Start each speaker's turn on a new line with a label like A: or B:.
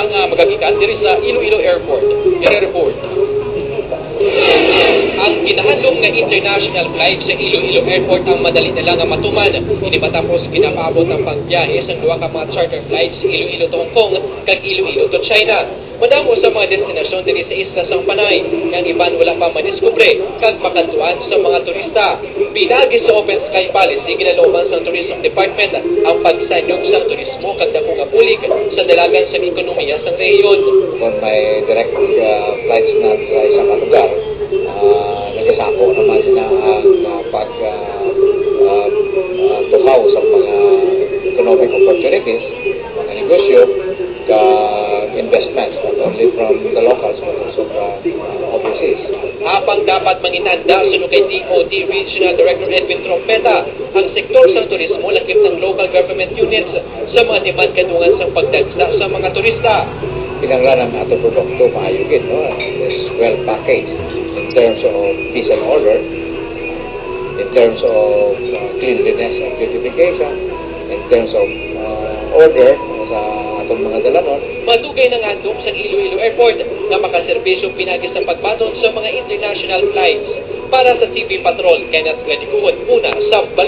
A: lang magagikan diri sa Iloilo Airport. I-report. Ang ginahandom nga international flight sa Iloilo Airport ang madali na lang nga matuman. Ini matapos ginapaabot ang pagbiyahe sa duha ka mga charter flights sa Iloilo to Hong Kong kag Iloilo to China. Madamo sa mga destinasyon diri sa isla sang Panay, yang iban wala pa madiskubre kag makantuan sa mga turista. Pinagi sa Open Sky Policy ginaloban sa Tourism Department ang pagsanyog sa turismo kag dako nga bulig sa dalagan sa ekonomiya sa rehiyon.
B: Kung may direct flights na sa isang lugar, nagasako naman sila ang pagtuhaw sa mga economic opportunities, mga negosyo, investments, not only from the locals but also from overseas.
A: Habang dapat mangitanda sunod kay DOT Regional Director Edwin Trompeta, ang sektor sa turismo lakip ng local government units sa mga demand kadungan sa pagdagsa sa mga turista.
B: Pinanglanan ang ato produkto maayugin, no? Is well packaged in terms of peace and order, in terms of cleanliness and beautification, in terms of order sa atong mga dalanon.
A: Madugay ng handom sa Iloilo Airport na makaserbisyo pinagi sa pagbaton sa mga international flights. Para sa TV Patrol, Kenneth Gladikuon, una sa balik.